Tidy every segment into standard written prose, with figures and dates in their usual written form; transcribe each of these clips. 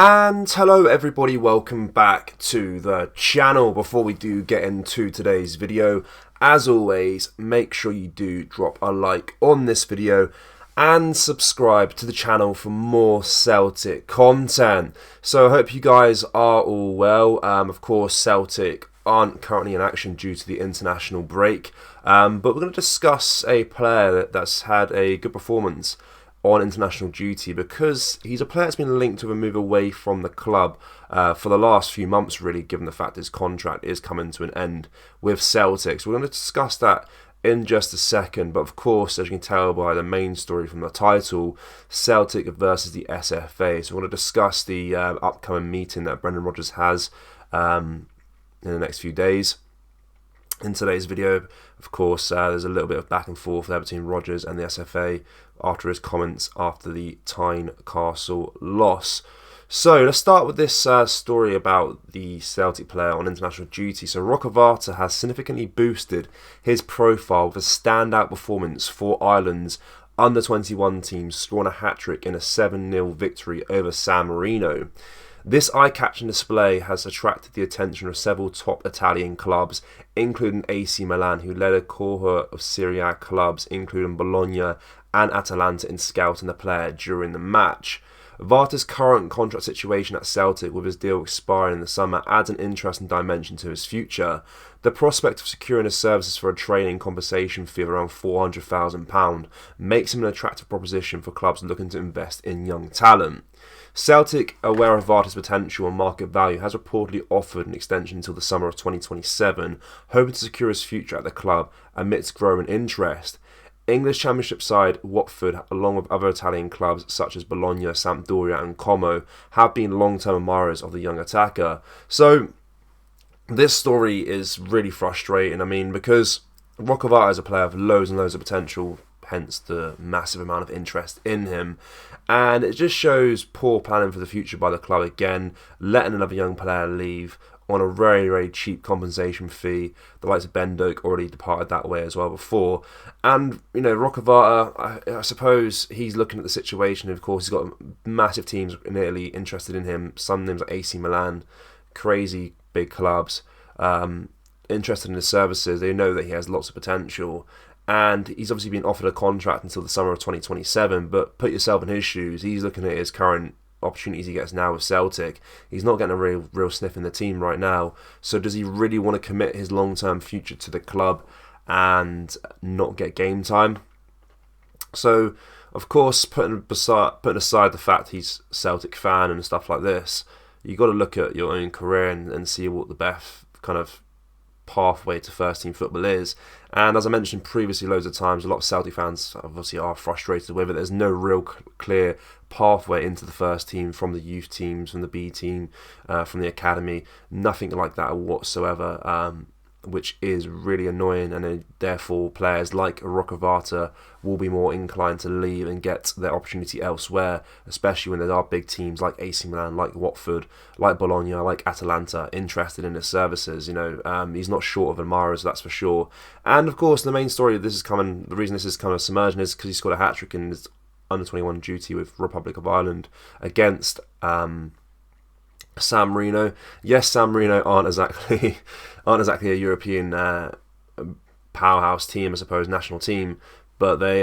And hello everybody, welcome back to the channel. Before we do get into today's video, as always, make sure you do drop a like on this video and subscribe to the channel for more Celtic content. So I hope you guys are all well. Of course, Celtic aren't currently in action due to the international break, but we're going to discuss a player that's had a good performance on international duty, because he's a player that's been linked to a move away from the club for the last few months, really, given the fact his contract is coming to an end with Celtic. So we're going to discuss that in just a second, but of course, as you can tell by the main story from the title, Celtic versus the SFA. So we're going to discuss the upcoming meeting that Brendan Rodgers has in the next few days. In today's video, of course, there's a little bit of back and forth there between Rodgers and the SFA after his comments after the Tynecastle loss. So let's start with this story about the Celtic player on international duty. So Rokovata has significantly boosted his profile with a standout performance for Ireland's under-21 team, scoring a hat-trick in a 7-0 victory over San Marino. This eye-catching display has attracted the attention of several top Italian clubs, including AC Milan, who led a cohort of Serie A clubs, including Bologna and Atalanta, in scouting the player during the match. Vata's current contract situation at Celtic, with his deal expiring in the summer, adds an interesting dimension to his future. The prospect of securing his services for a training compensation fee of around £400,000 makes him an attractive proposition for clubs looking to invest in young talent. Celtic, aware of Vata's potential and market value, has reportedly offered an extension until the summer of 2027, hoping to secure his future at the club amidst growing interest. English Championship side Watford, along with other Italian clubs such as Bologna, Sampdoria and Como, have been long-term admirers of the young attacker. So this story is really frustrating, because Rokovata is a player with loads and loads of potential, hence the massive amount of interest in him. And it just shows poor planning for the future by the club again, letting another young player leave on a very, very cheap compensation fee. The likes of Ben Doak already departed that way as well before. And, Rokovata, I suppose he's looking at the situation. Of course, he's got massive teams in Italy interested in him. Some names like AC Milan, crazy big clubs, interested in his services. They know that he has lots of potential. And he's obviously been offered a contract until the summer of 2027. But put yourself in his shoes. He's looking at his current opportunities he gets now with Celtic. He's not getting a real sniff in the team right now. So does he really want to commit his long-term future to the club and not get game time? So, of course, putting aside the fact he's a Celtic fan and stuff like this, you've got to look at your own career and see what the best kind of pathway to first team football is. And as I mentioned previously loads of times, a lot of Celtic fans obviously are frustrated with it. There's no real clear pathway into the first team from the youth teams, from the B team, from the academy. Nothing like that whatsoever, which is really annoying, and therefore players like Rokovata will be more inclined to leave and get their opportunity elsewhere, especially when there are big teams like AC Milan, like Watford, like Bologna, like Atalanta interested in his services. He's not short of admirers, that's for sure. And of course, the main story of this is coming. The reason this is kind of submerging is because he scored a hat-trick in his under-21 duty with Republic of Ireland against San Marino. Yes, San Marino aren't exactly a European powerhouse team, I suppose, national team, but they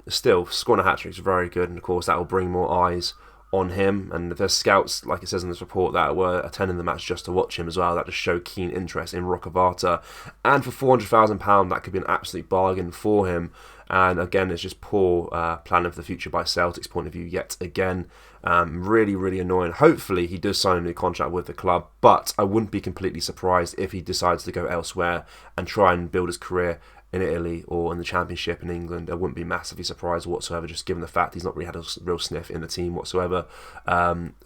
still scoring a hat-trick is very good, and of course that will bring more eyes on him. And if there's scouts, like it says in this report, that were attending the match just to watch him as well, that just show keen interest in Rokovata. And for £400,000, that could be an absolute bargain for him. And again, it's just poor planning for the future by Celtic's point of view yet again. Really, really annoying. Hopefully he does sign a new contract with the club, but I wouldn't be completely surprised if he decides to go elsewhere and try and build his career in Italy or in the Championship in England. I wouldn't be massively surprised whatsoever, just given the fact he's not really had a real sniff in the team whatsoever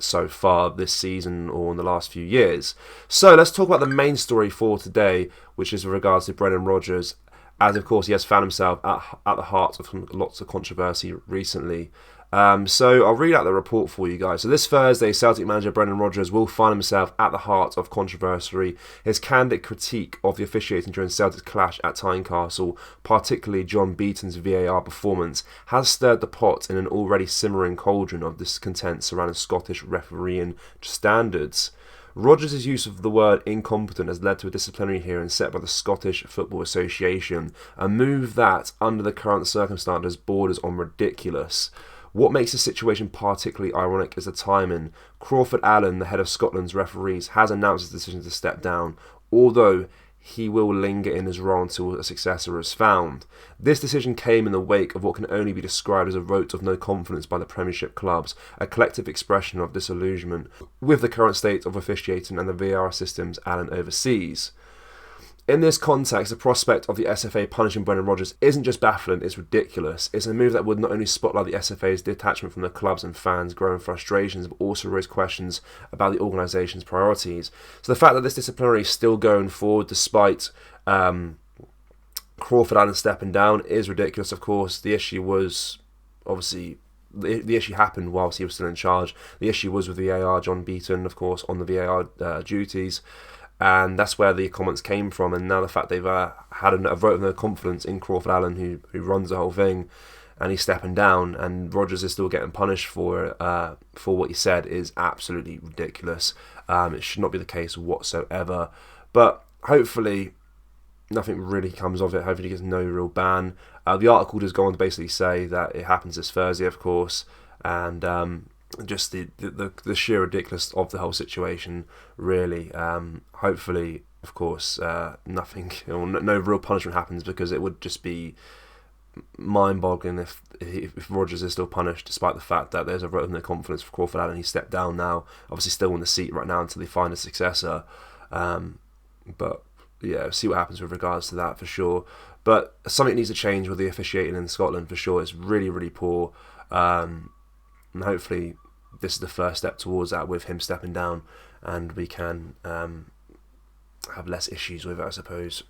so far this season or in the last few years. So let's talk about the main story for today, which is with regards to Brendan Rodgers, as of course he has found himself at the heart of lots of controversy recently So I'll read out the report for you guys. So this Thursday, Celtic manager Brendan Rodgers will find himself at the heart of controversy. His candid critique of the officiating during Celtic's clash at Tynecastle, particularly John Beaton's VAR performance, has stirred the pot in an already simmering cauldron of discontent surrounding Scottish refereeing standards. Rodgers' use of the word incompetent has led to a disciplinary hearing set by the Scottish Football Association, a move that, under the current circumstances, borders on ridiculous. What makes the situation particularly ironic is the timing. Crawford Allen, the head of Scotland's referees, has announced his decision to step down, although he will linger in his role until a successor is found. This decision came in the wake of what can only be described as a vote of no confidence by the Premiership clubs, a collective expression of disillusionment with the current state of officiating and the VAR systems Allen oversees. In this context, the prospect of the SFA punishing Brendan Rodgers isn't just baffling, it's ridiculous. It's a move that would not only spotlight the SFA's detachment from the clubs and fans' growing frustrations, but also raise questions about the organisation's priorities. So the fact that this disciplinary is still going forward despite Crawford Allen stepping down is ridiculous, of course. The issue was, obviously, the issue happened whilst he was still in charge. The issue was with VAR, John Beaton, of course, on the VAR duties. And that's where the comments came from. And now the fact they've had a vote of no confidence in Crawford Allen, who runs the whole thing, and he's stepping down, and Rodgers is still getting punished for what he said, is absolutely ridiculous. It should not be the case whatsoever. But hopefully nothing really comes of it. Hopefully he gets no real ban. The article does go on to basically say that it happens this Thursday, of course, and just the sheer ridiculous of the whole situation, really. Hopefully, of course, nothing, no real punishment happens, because it would just be mind-boggling if Rodgers is still punished, despite the fact that there's a vote of no confidence for Crawford Allen. He stepped down now, obviously still in the seat right now until they find a successor. But yeah, see what happens with regards to that for sure. But something needs to change with the officiating in Scotland for sure. It's really, really poor. And hopefully this is the first step towards that, with him stepping down, and we can have less issues with it, I suppose.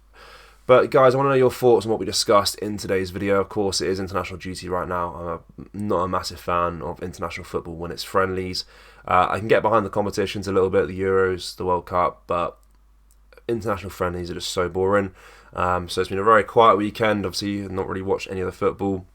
But guys, I want to know your thoughts on what we discussed in today's video. Of course, it is international duty right now. I'm not a massive fan of international football when it's friendlies. I can get behind the competitions a little bit, the Euros, the World Cup, but international friendlies are just so boring. So it's been a very quiet weekend. Obviously, I've not really watched any of the football.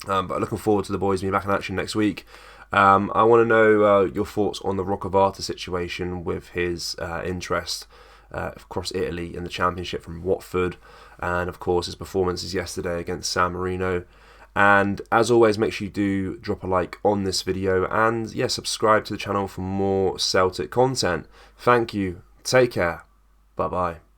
But looking forward to the boys being back in action next week. I want to know your thoughts on the Roccavata situation with his interest across Italy in the Championship from Watford, and of course his performances yesterday against San Marino. And as always, make sure you do drop a like on this video, and yeah, subscribe to the channel for more Celtic content. Thank you. Take care. Bye bye.